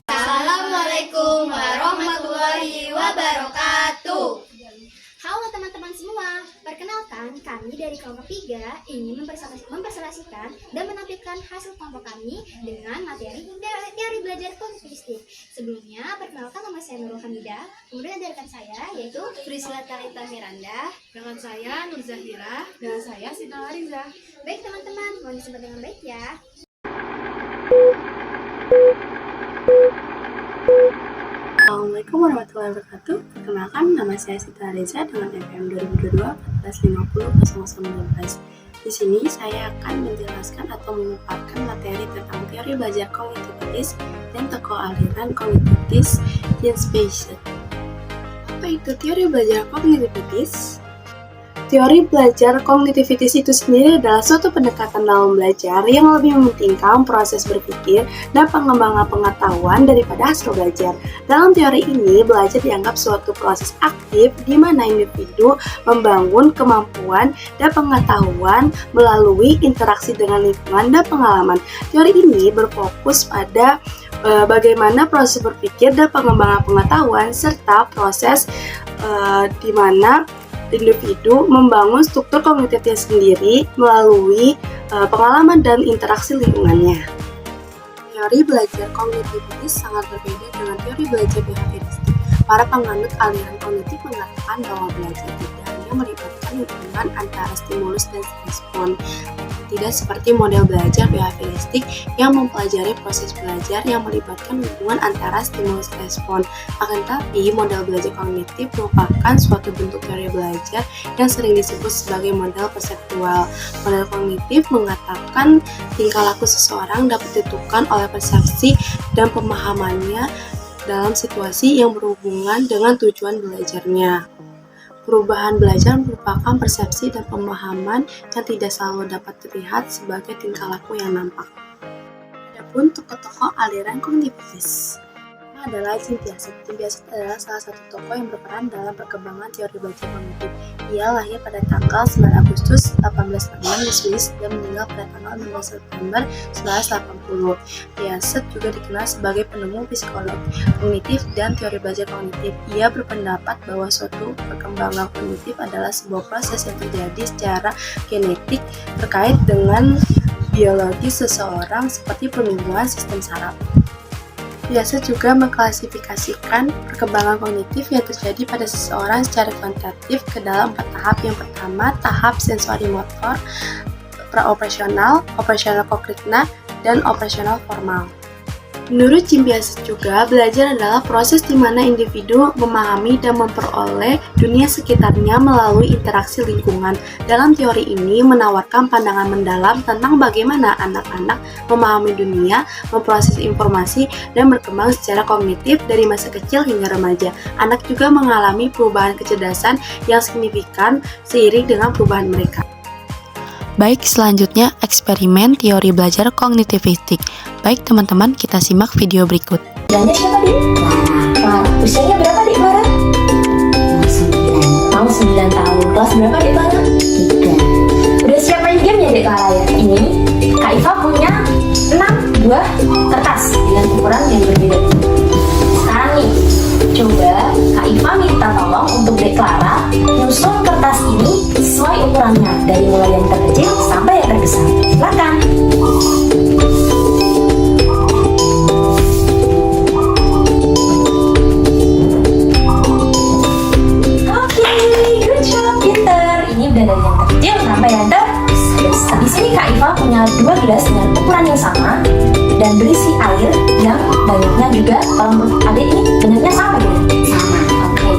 Assalamualaikum warahmatullahi wabarakatuh. Halo teman-teman semua, perkenalkan kami dari kelompok 3 ingin mempresentasikan dan menampilkan hasil kelompok kami dengan materi teori belajar kognitivistik. Sebelumnya, perkenalkan nama saya Nurul Hamidah, kemudian ada rekan saya yaitu Priscilla Talita Miranda, dengan saya Nur Zahira, dengan saya Sita Lariza. Baik teman-teman, mohon disimak dengan baik ya. Assalamualaikum warahmatullahi wabarakatuh. Perkenalkan, nama saya Sita Reza dengan NPM 2022-1450-0019. Di sini saya akan menjelaskan atau memaparkan materi tentang teori belajar kognitivitis dan tokoh aliran kognitivitis Jeans-Based. Apa itu teori belajar kognitivitis? Teori belajar kognitivitis itu sendiri adalah suatu pendekatan dalam belajar yang lebih mementingkan proses berpikir dan pengembangan pengetahuan daripada hasil belajar. Dalam teori ini, belajar dianggap suatu proses aktif di mana individu membangun kemampuan dan pengetahuan melalui interaksi dengan lingkungan dan pengalaman. Teori ini berfokus pada bagaimana proses berpikir dan pengembangan pengetahuan serta proses di mana individu membangun struktur kognitifnya sendiri melalui pengalaman dan interaksi lingkungannya. Teori belajar kognitivitis sangat berbeda dengan teori belajar behavioristik. Para penganut aliran kognitif mengatakan bahwa belajar tidak hanya melibatkan hubungan antara stimulus dan respon. Tidak seperti model belajar behavioristik yang mempelajari proses belajar yang melibatkan hubungan antara stimulus dan respon. Akan tetapi, model belajar kognitif merupakan suatu bentuk teori belajar yang sering disebut sebagai model perseptual. Model kognitif mengatakan tingkah laku seseorang dapat ditentukan oleh persepsi dan pemahamannya dalam situasi yang berhubungan dengan tujuan belajarnya. Perubahan belajar merupakan persepsi dan pemahaman yang tidak selalu dapat terlihat sebagai tingkah laku yang nampak. Adapun tokoh-tokoh aliran kognitivis adalah Jean Piaget. Jean Piaget adalah salah satu tokoh yang berperan dalam perkembangan teori belajar kognitif. Ia lahir pada tanggal 9 Agustus 1866 di Swiss dan meninggal pada tanggal 16 September 1980. Piaget juga dikenal sebagai penemu psikologi kognitif dan teori belajar kognitif. Ia berpendapat bahwa suatu perkembangan kognitif adalah sebuah proses yang terjadi secara genetik terkait dengan biologi seseorang seperti penumbuhan sistem saraf. Piaget juga mengklasifikasikan perkembangan kognitif yang terjadi pada seseorang secara kuantitatif ke dalam 4 tahap. Yang pertama, tahap sensorimotor, praoperasional, operasional konkretna, dan operasional formal. Menurut Jean Piaget juga, belajar adalah proses di mana individu memahami dan memperoleh dunia sekitarnya melalui interaksi lingkungan. Dalam teori ini menawarkan pandangan mendalam tentang bagaimana anak-anak memahami dunia, memproses informasi, dan berkembang secara kognitif dari masa kecil hingga remaja. Anak juga mengalami perubahan kecerdasan yang signifikan seiring dengan perubahan mereka. Baik, selanjutnya eksperimen teori belajar kognitivistik. Baik teman-teman, kita simak video berikut. Namanya siapa, Dik? Clara. Usianya berapa, Dik Clara? Mau 9 tahun. Kelas berapa, Dik Clara? 3. Udah siap main game ya, Dik Clara ya? Ini Kak Iva punya 6 buah kertas dengan ukuran yang berbeda. Sekarang nih, coba Kak Iva minta tolong untuk Dik Clara nyusun kertas ini sesuai ukurannya, dari mulai yang terkecil sampai yang terbesar. Silakan. Oke, good job, pinter. Ini udah dari yang terkecil sampai yang terbesar. Di sini Kak Iva punya 2 gelas dengan ukuran yang sama dan berisi air yang banyaknya juga. Kalau menurut adik ini banyaknya sama gitu? Sama. Oke.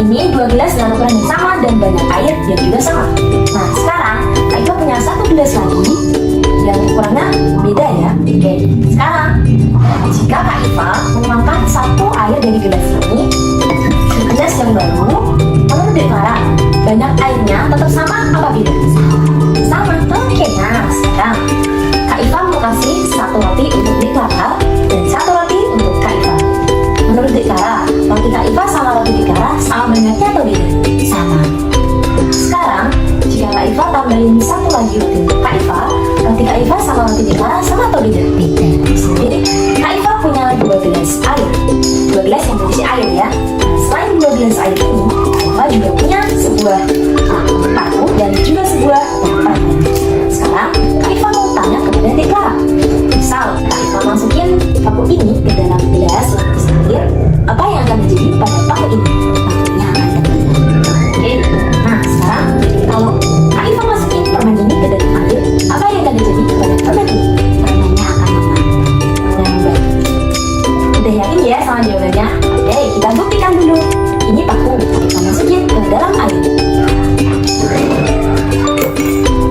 Ini 2 gelas dengan ukuran yang sama dan banyak air yang juga sama. Nah, sekarang Kak Iva punya 1 gelas lagi yang ukurannya beda ya. Oke. Sekarang jika Kak Iva menuangkan 1 air dari gelas ini ke gelas yang baru, menurut Dek Clara, banyak airnya tetap sama apa beda? Sama. Oke. Nah, sekarang Kak Iva mau kasih 1 roti untuk Dek Clara mengingatnya atau tidak? Sama. Sekarang, jika Kak Iva tambahin satu lagi roti untuk Kak Iva, roti Kak Iva sama roti Deklara sama atau tidak? Tidak. Jadi, Kak Iva punya 2 gelas air. 2 gelas yang berisi air ya. Selain 2 gelas air ini, Kak Iva juga punya sebuah paku dan juga sebuah tempat. Sekarang, Kak Iva mau tanya kepada Deklara. Misal, Kak Iva masukin paku ini ke dalam gelas yang berisi air, apa yang akan terjadi pada paku ini? Pakunya akan tenggelam. Oke, nah sekarang kalau Kak Iva masukin permen ini ke dalam air, apa yang akan terjadi pada permen ini? Permennya akan mengambang. Udah yakin ya sama jawabannya? Oke, kita buktikan dulu. Ini paku, kita masukin ke dalam air.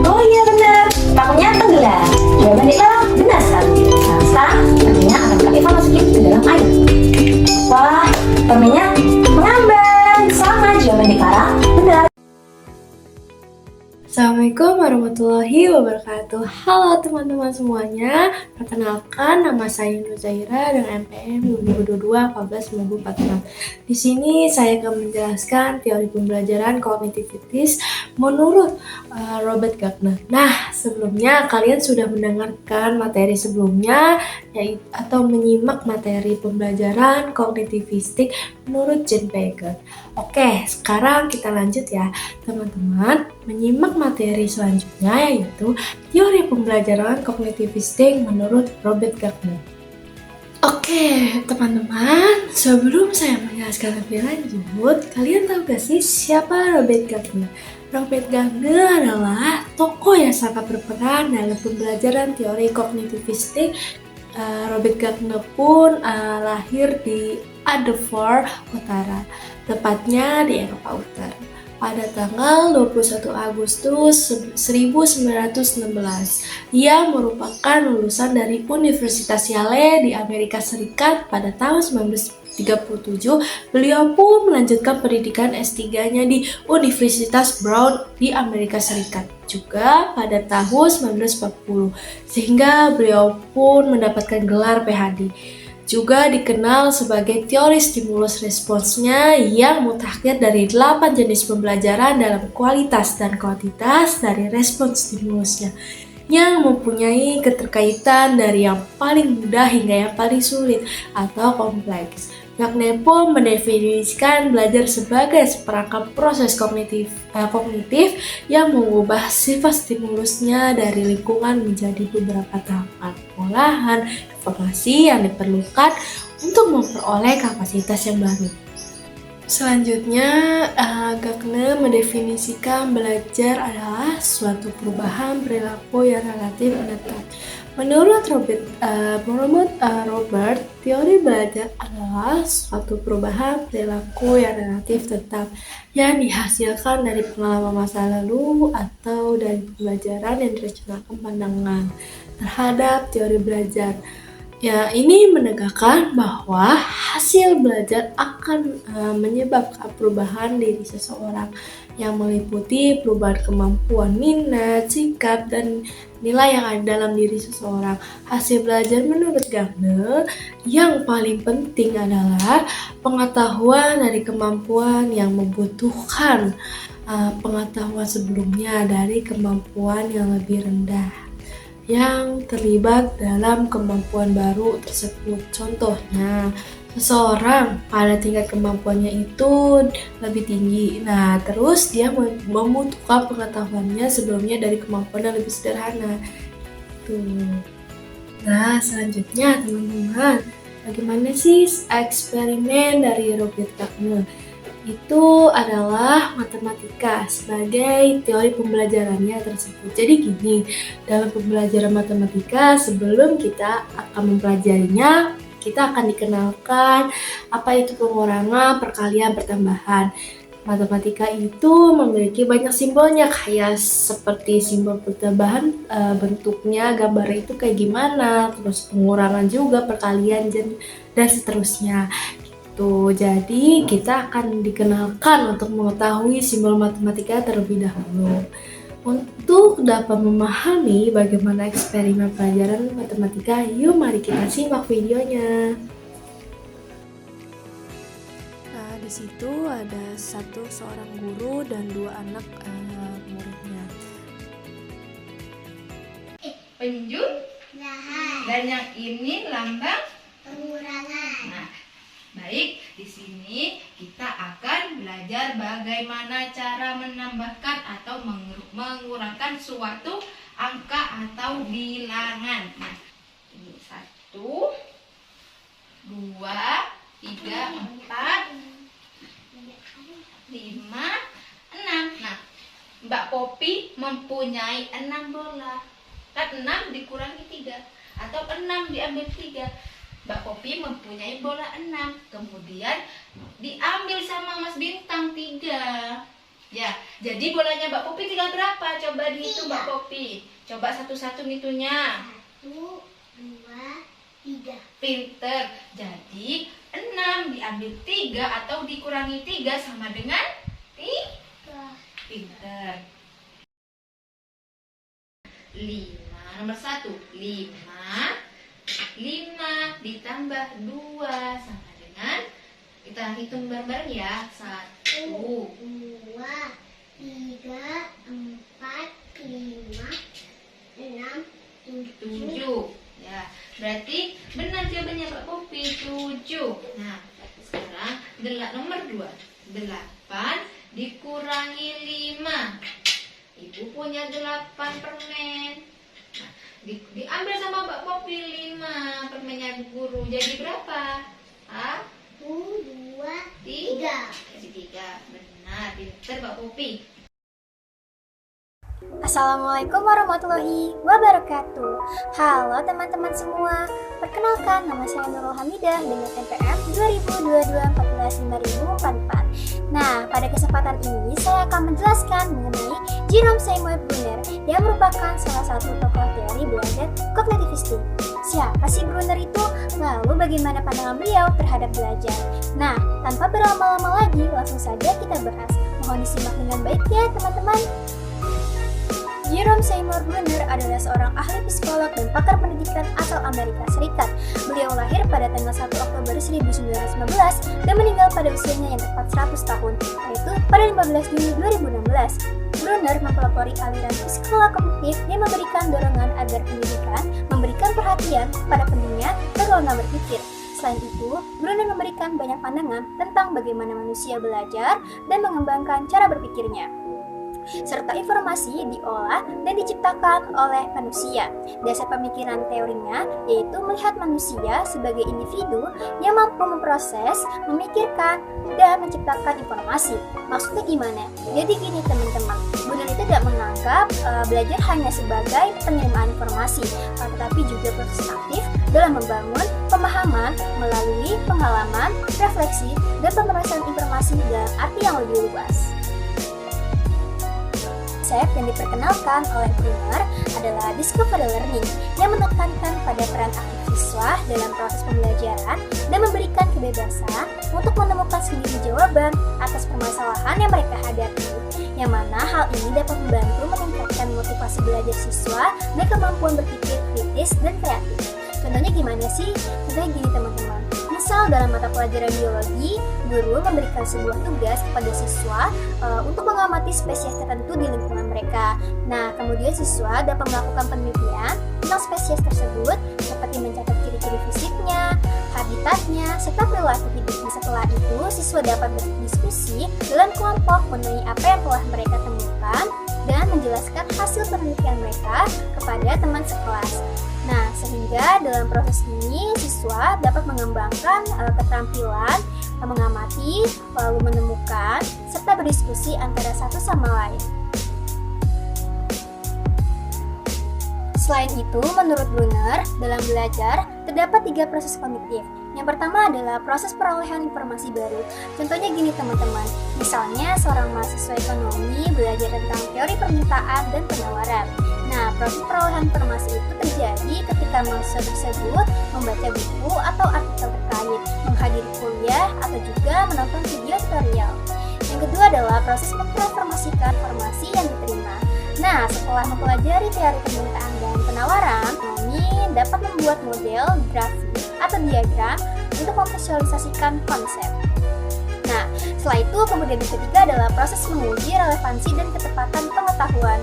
Oh iya benar, pakunya tenggelam. Jawaban Deklara benar sekali. Nah sekarang permennya akan Kak Iva masukin ke dalam air. Wah, permennya mengambang. Sama, jawaban Deklara benar. Assalamualaikum warahmatullahi wabarakatuh. Halo teman-teman semuanya. Perkenalkan, nama saya Nur Zahira dengan MPM 2022-14-2046. Di sini saya akan menjelaskan teori pembelajaran kognitivitas menurut Robert Gardner. Nah, sebelumnya kalian sudah mendengarkan materi sebelumnya atau menyimak materi pembelajaran kognitivistik menurut Jean Piaget. Oke, sekarang kita lanjut ya, teman-teman, menyimak materi selanjutnya yaitu teori pembelajaran kognitivistik menurut Robert Gardner. Oke, teman-teman, sebelum saya menjelaskan lebih lanjut, kalian tahu gak sih siapa Robert Gardner? Robert Gardner adalah tokoh yang sangat berperan dalam pembelajaran teori kognitivistik. Robert Gardner pun lahir di Andover Utara, tepatnya di Eropa Utara, pada tanggal 21 Agustus 1916. Ia merupakan lulusan dari Universitas Yale di Amerika Serikat pada tahun 1937. Beliau pun melanjutkan pendidikan S3-nya di Universitas Brown di Amerika Serikat juga pada tahun 1940, sehingga beliau pun mendapatkan gelar PhD. Juga dikenal sebagai teori stimulus responsnya yang mutakhir dari 8 jenis pembelajaran dalam kualitas dan kuantitas dari respons stimulusnya, yang mempunyai keterkaitan dari yang paling mudah hingga yang paling sulit atau kompleks. Gardner pun mendefinisikan belajar sebagai seperangkat proses kognitif yang mengubah sifat stimulusnya dari lingkungan menjadi beberapa tahapan pengolahan informasi yang diperlukan untuk memperoleh kapasitas yang baru. Selanjutnya, Gardner mendefinisikan belajar adalah suatu perubahan perilaku yang relatif menetap. Menurut Robert, teori belajar adalah suatu perubahan perilaku yang relatif tetap yang dihasilkan dari pengalaman masa lalu atau dari pembelajaran yang dirancangkan pandangan terhadap teori belajar. Ya, ini menegakkan bahwa hasil belajar akan menyebabkan perubahan diri seseorang yang meliputi perubahan kemampuan, minat, sikap, dan nilai yang ada dalam diri seseorang. Hasil belajar menurut Gardner yang paling penting adalah pengetahuan dari kemampuan yang membutuhkan pengetahuan sebelumnya dari kemampuan yang lebih rendah yang terlibat dalam kemampuan baru tersebut. Contohnya, seseorang pada tingkat kemampuannya itu lebih tinggi. Nah, terus dia membutuhkan pengetahuannya sebelumnya dari kemampuan yang lebih sederhana. Nah, selanjutnya teman-teman, bagaimana sih eksperimen dari Robert Gardner? Itu adalah matematika sebagai teori pembelajarannya tersebut. Jadi gini, dalam pembelajaran matematika sebelum kita akan mempelajarinya, kita akan dikenalkan apa itu pengurangan, perkalian, pertambahan. Matematika itu memiliki banyak simbolnya, kayak seperti simbol pertambahan, bentuknya, gambarnya itu kayak gimana, terus pengurangan juga, perkalian, dan seterusnya. Jadi kita akan dikenalkan untuk mengetahui simbol matematika terlebih dahulu. Untuk dapat memahami bagaimana eksperimen pelajaran matematika, yuk mari kita simak videonya. Di situ ada seorang guru dan 2 anak muridnya. Penjum dan yang ini lambang Pengurangan. Nah, baik, di sini kita akan belajar bagaimana cara menambahkan atau mengurangkan suatu angka atau bilangan. Nah, ini 1, 2, 3, 4, 5, 6. Nah, Mbak Popi mempunyai 6 bola. Kan 6 dikurangi 3 atau 6 diambil 3. Mbak Popi mempunyai bola 6. Kemudian diambil sama Mas Bintang 3. Ya, jadi bolanya Mbak Popi tinggal berapa? Coba dihitung Mbak Popi. Coba satu-satu ngitungnya. 1, 2, 3. Pinter. Jadi 6 diambil 3 atau dikurangi 3 sama dengan 3. Pinter. 5. Nomor 1. 5 ditambah 2 sama dengan, kita hitung bareng-bareng ya. 1, 2, 3, 4, 5, 6, 7. Ya, berarti benar jawabannya Mbak Popi, 7. Nah, sekarang nomor 2. 8 dikurangi 5. Ibu punya 8 permen. Nah, diambil sama Mbak Popi 5 permennya guru. Jadi berapa? 1, 2, 3. Jadi 3. Benar, pinter Mbak Popi. Assalamualaikum warahmatullahi wabarakatuh. Halo teman-teman semua. Perkenalkan, nama saya Nurul Hamidah dengan NPM 2022-14-5044. Nah, pada kesempatan ini saya akan menjelaskan mengenai Jerome Seymour Brunner yang merupakan salah satu tokoh teori belajar kognitivistik. Siapa sih Brunner itu? Lalu bagaimana pandangan beliau terhadap belajar? Nah, tanpa berlama-lama lagi, langsung saja kita bahas. Mohon disimak dengan baik ya teman-teman. Jerome Seymour Brunner adalah seorang ahli psikolog dan pakar pendidikan asal Amerika Serikat. Beliau lahir pada tanggal 1 Oktober 1919 dan meninggal pada usianya yang tepat 100 tahun, yaitu pada 15 Juni 2016. Brunner mempelopori aliran psikolog kognitif yang memberikan dorongan agar pendidikan memberikan perhatian pada pentingnya berlomba berpikir. Selain itu, Brunner memberikan banyak pandangan tentang bagaimana manusia belajar dan mengembangkan cara berpikirnya, serta informasi diolah dan diciptakan oleh manusia. Dasar pemikiran teorinya yaitu melihat manusia sebagai individu yang mampu memproses, memikirkan, dan menciptakan informasi. Maksudnya gimana? Jadi gini teman-teman, Brunner itu tidak menganggap belajar hanya sebagai penerimaan informasi, tetapi juga proses aktif dalam membangun pemahaman melalui pengalaman, refleksi, dan pemrosesan informasi dalam arti yang lebih luas. Konsep yang diperkenalkan oleh Brunner adalah discovery learning yang menekankan pada peran aktif siswa dalam proses pembelajaran dan memberikan kebebasan untuk menemukan sendiri jawaban atas permasalahan yang mereka hadapi, yang mana hal ini dapat membantu meningkatkan motivasi belajar siswa dan kemampuan berpikir kritis dan kreatif. Contohnya gimana sih? Contohnya gini teman-teman. Misal dalam mata pelajaran biologi, guru memberikan sebuah tugas kepada siswa untuk mengamati spesies tertentu di lingkungan mereka. Nah, kemudian siswa dapat melakukan penelitian tentang spesies tersebut seperti mencatat ciri-ciri fisiknya, habitatnya, serta perilaku hidupnya. Setelah itu, siswa dapat berdiskusi dalam kelompok mengenai apa yang telah mereka temukan dan menjelaskan hasil penelitian mereka kepada teman sekelas. Nah, sehingga dalam proses ini siswa dapat mengembangkan keterampilan mengamati, lalu menemukan, serta berdiskusi antara satu sama lain. Selain itu, menurut Brunner, dalam belajar terdapat 3 proses kognitif. Yang pertama adalah proses perolehan informasi baru. Contohnya gini teman-teman, misalnya seorang mahasiswa ekonomi belajar tentang teori permintaan dan penawaran. Nah, proses perolehan informasi itu terjadi ketika mahasiswa tersebut membaca buku atau artikel terkait, menghadiri kuliah, atau juga menonton video tutorial. Yang kedua adalah proses mentransformasikan informasi yang diterima. Nah, setelah mempelajari teori permintaan dan penawaran, kami dapat membuat model grafik atau diagram untuk memvisualisasikan konsep. Nah, Setelah itu, kemudian yang ketiga adalah proses menguji relevansi dan ketepatan pengetahuan.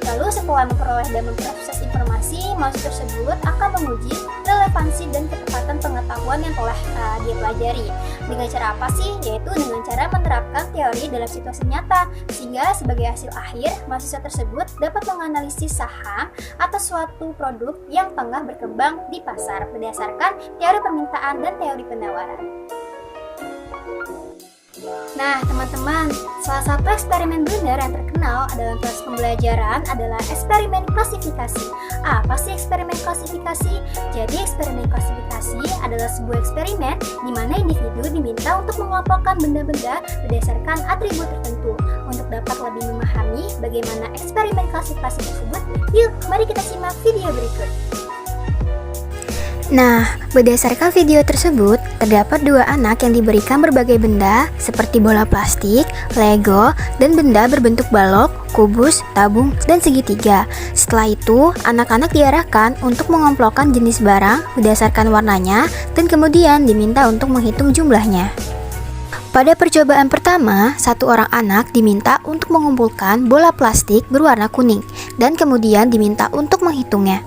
Lalu setelah memperoleh dan memproses informasi, mahasiswa tersebut akan menguji relevansi dan ketepatan pengetahuan yang telah dia pelajari. Dengan cara apa sih? Yaitu dengan cara menerapkan teori dalam situasi nyata, sehingga sebagai hasil akhir, mahasiswa tersebut dapat menganalisis saham atau suatu produk yang tengah berkembang di pasar berdasarkan teori permintaan dan teori penawaran. Nah, teman-teman, salah satu eksperimen benar yang terkenal dalam proses pembelajaran adalah eksperimen klasifikasi. Apa sih eksperimen klasifikasi? Jadi, eksperimen klasifikasi adalah sebuah eksperimen di mana individu diminta untuk mengelompokkan benda-benda berdasarkan atribut tertentu. Untuk dapat lebih memahami bagaimana eksperimen klasifikasi tersebut, yuk, mari kita simak video berikut. Nah, berdasarkan video tersebut, terdapat dua anak yang diberikan berbagai benda seperti bola plastik, Lego, dan benda berbentuk balok, kubus, tabung, dan segitiga. Setelah itu, anak-anak diarahkan untuk mengelompokkan jenis barang berdasarkan warnanya dan kemudian diminta untuk menghitung jumlahnya. Pada percobaan pertama, satu orang anak diminta untuk mengumpulkan bola plastik berwarna kuning dan kemudian diminta untuk menghitungnya.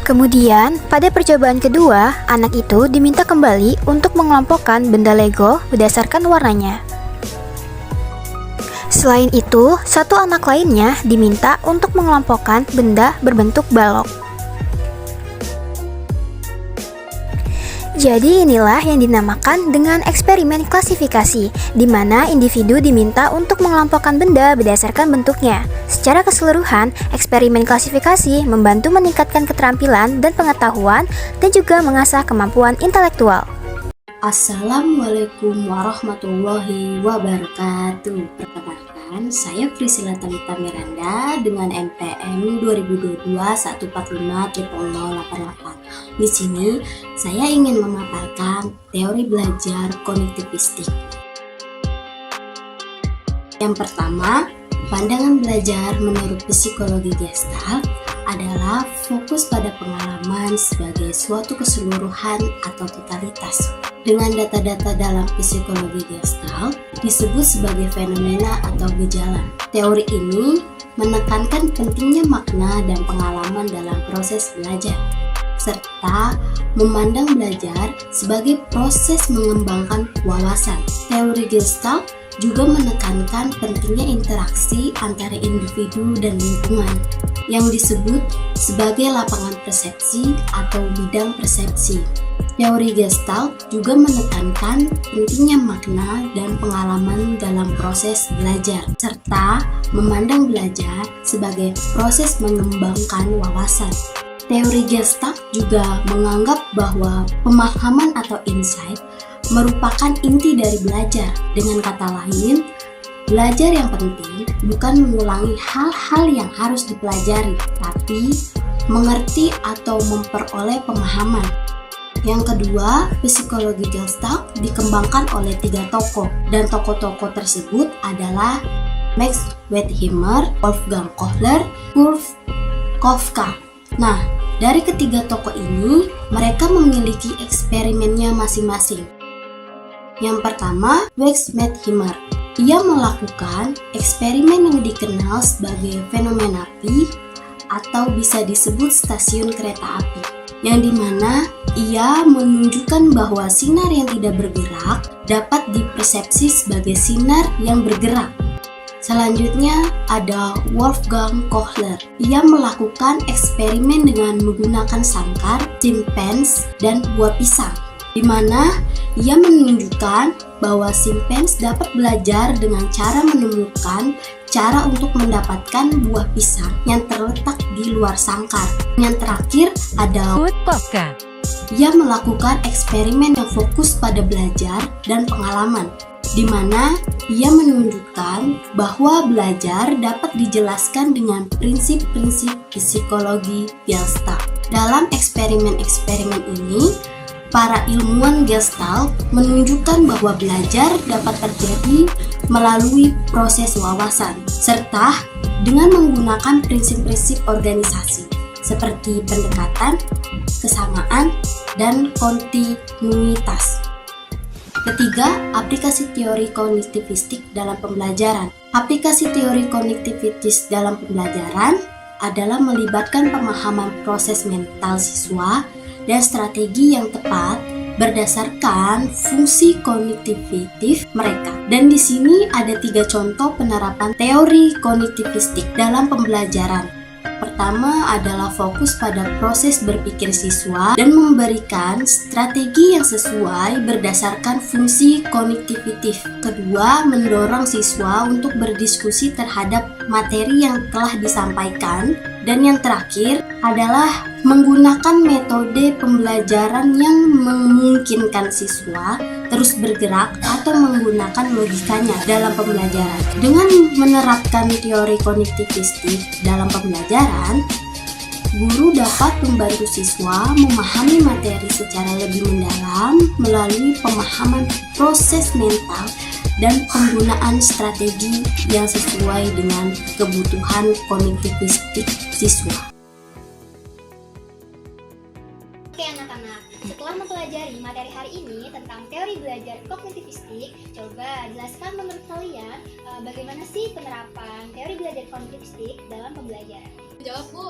Kemudian, pada percobaan kedua, anak itu diminta kembali untuk mengelompokkan benda Lego berdasarkan warnanya. Selain itu, satu anak lainnya diminta untuk mengelompokkan benda berbentuk balok. Jadi inilah yang dinamakan dengan eksperimen klasifikasi, di mana individu diminta untuk mengelompokkan benda berdasarkan bentuknya. Secara keseluruhan, eksperimen klasifikasi membantu meningkatkan keterampilan dan pengetahuan dan juga mengasah kemampuan intelektual. Assalamualaikum warahmatullahi wabarakatuh. Perkenalkan, saya Priscilla Talita Miranda dengan NPM 2022-145-0088. Di sini, saya ingin memaparkan teori belajar kognitivistik. Yang pertama, pandangan belajar menurut psikologi Gestalt adalah fokus pada pengalaman sebagai suatu keseluruhan atau totalitas. Dengan data-data dalam psikologi Gestalt disebut sebagai fenomena atau gejala. Teori ini menekankan pentingnya makna dan pengalaman dalam proses belajar, serta memandang belajar sebagai proses mengembangkan wawasan. Teori Gestalt juga menekankan pentingnya interaksi antara individu dan lingkungan, yang disebut sebagai lapangan persepsi atau bidang persepsi. Teori Gestalt juga menekankan pentingnya makna dan pengalaman dalam proses belajar, serta memandang belajar sebagai proses mengembangkan wawasan. Teori Gestalt juga menganggap bahwa pemahaman atau insight merupakan inti dari belajar. Dengan kata lain, belajar yang penting bukan mengulangi hal-hal yang harus dipelajari, tapi mengerti atau memperoleh pemahaman. Yang kedua, psikologi Gestalt dikembangkan oleh 3 tokoh, dan tokoh-tokoh tersebut adalah Max Wertheimer, Wolfgang Kohler, Kurt Koffka. Nah, dari ketiga tokoh ini, mereka memiliki eksperimennya masing-masing. Yang pertama, Max Wertheimer. Ia melakukan eksperimen yang dikenal sebagai fenomena Pi atau bisa disebut stasiun kereta api, yang dimana ia menunjukkan bahwa sinar yang tidak bergerak dapat dipersepsi sebagai sinar yang bergerak. Selanjutnya ada Wolfgang Kohler. Ia melakukan eksperimen dengan menggunakan sangkar, simpens, dan buah pisang, di mana ia menunjukkan bahwa simpens dapat belajar dengan cara menemukan cara untuk mendapatkan buah pisang yang terletak di luar sangkar. Yang terakhir ada Koffka. Ia melakukan eksperimen yang fokus pada belajar dan pengalaman, di mana Ia menunjukkan bahwa belajar dapat dijelaskan dengan prinsip-prinsip psikologi Gestalt. Dalam eksperimen-eksperimen ini, para ilmuwan Gestalt menunjukkan bahwa belajar dapat terjadi melalui proses wawasan, serta dengan menggunakan prinsip-prinsip organisasi, seperti pendekatan, kesamaan, dan kontinuitas. Ketiga, aplikasi teori kognitivistik dalam pembelajaran. Aplikasi teori kognitivistik dalam pembelajaran adalah melibatkan pemahaman proses mental siswa dan strategi yang tepat berdasarkan fungsi kognitivitif mereka. Dan di sini ada 3 contoh penerapan teori kognitivistik dalam pembelajaran. Pertama adalah fokus pada proses berpikir siswa dan memberikan strategi yang sesuai berdasarkan fungsi kognitivitif. Kedua, mendorong siswa untuk berdiskusi terhadap materi yang telah disampaikan. Dan yang terakhir adalah menggunakan metode pembelajaran yang memungkinkan siswa terus bergerak atau menggunakan logikanya dalam pembelajaran. Dengan menerapkan teori kognitivistik dalam pembelajaran, guru dapat membantu siswa memahami materi secara lebih mendalam melalui pemahaman proses mental dan penggunaan strategi yang sesuai dengan kebutuhan kognitivistik siswa. Oke anak-anak, setelah mempelajari materi hari ini tentang teori belajar kognitivistik, coba jelaskan menurut kalian bagaimana sih penerapan teori belajar kognitivistik dalam pembelajaran? Jawab Bu,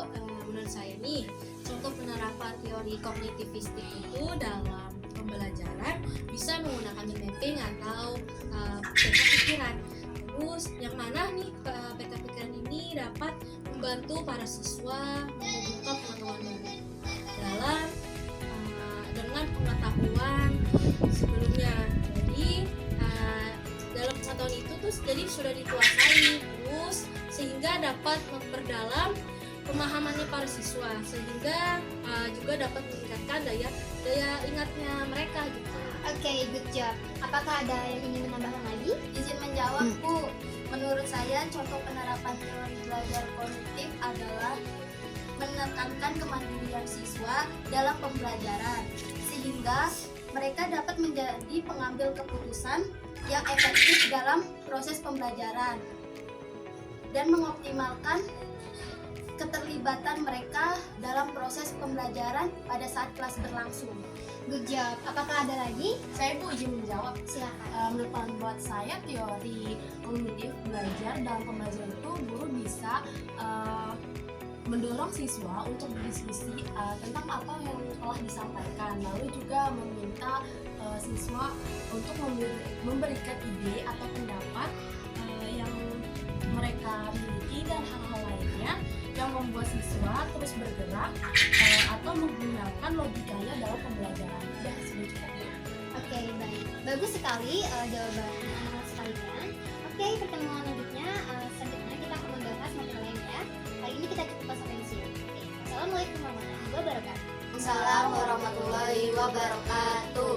menurut saya nih, contoh penerapan teori kognitivistik itu dalam pembelajaran bisa menggunakan mapping atau peta pikiran. Terus yang mana nih peta pikiran ini dapat membantu para siswa membuka pengetahuan baru dalam dengan pengetahuan sebelumnya. Jadi dalam pengetahuan itu tuh jadi sudah dikuasai, terus sehingga dapat memperdalam pemahamannya para siswa, sehingga juga dapat meningkatkan daya ingatnya mereka gitu. Oke, good job. Apakah ada yang ingin menambahkan lagi? Izin menjawab Bu, menurut saya contoh penerapan teori belajar kognitif adalah menekankan kemandirian siswa dalam pembelajaran sehingga mereka dapat menjadi pengambil keputusan yang efektif dalam proses pembelajaran dan mengoptimalkan keterlibatan mereka dalam proses pembelajaran pada saat kelas berlangsung. Good job. Apakah ada lagi? Saya Bu izin menjawab. Silakan. Buat saya teori kognitif belajar dalam pembelajaran itu guru bisa mendorong siswa untuk berdiskusi tentang apa yang telah disampaikan, lalu juga meminta siswa untuk memberikan ide atau pendapat yang mereka miliki dan hal-hal lainnya yang membuat siswa terus bergerak atau menggunakan logikanya dalam pembelajaran. Sudah cukup. Oke, baik. Bagus sekali jawabannya anak-anak sekalian. Oke, pertemuan selanjutnya kita akan membahas materi lain ya. Kali ini kita cukupkan sampai di sini. Oke. Assalamualaikum warahmatullahi wabarakatuh. Assalamualaikum warahmatullahi wabarakatuh.